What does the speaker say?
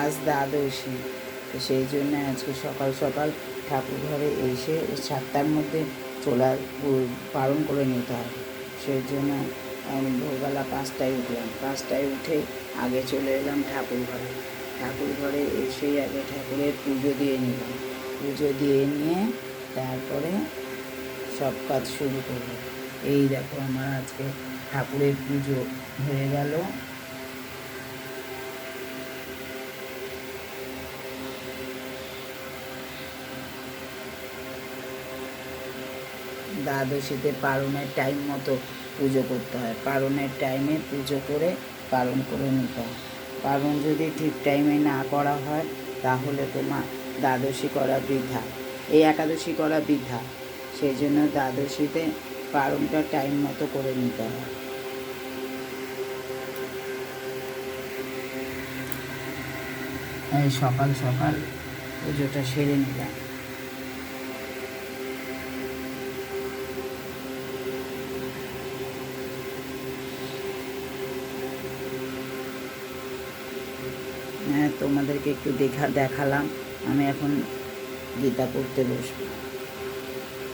আজ দ্বাদশী, তো সেই জন্য আজকে সকাল সকাল ঠাকুর ঘরে এসে 7টার মধ্যে পালন করে নিতে হবে। সেই জন্য ভোরবেলা 5টায় উঠলাম, 5টায় উঠে আগে চলে এলাম ঠাকুর ঘরে এসেই আগে ঠাকুরের পুজো দিয়ে নিলাম, পুজো দিয়ে নিয়ে তারপরে সব কাজ শুরু করবো। এই দেখো আমার আজকে ঠাকুরের পুজো হয়ে গেল। দ্বাদশীতে পালনের টাইম মতো পুজো করতে হয়, পালনের টাইমে পুজো করে পালন করে নিতে হয়। পালন যদি ঠিক টাইমে না করা হয় তাহলে তোমার দ্বাদশী করা বৃথা, এই একাদশী করা বৃথা। সেই জন্য দ্বাদশীতে পালনটা টাইম মতো করে নিতে হয়। এই সকাল সকাল পুজোটা সেরে নিলাম। হ্যাঁ, তোমাদেরকে একটু দেখালাম। আমি এখন গীতা পড়তে বসবো।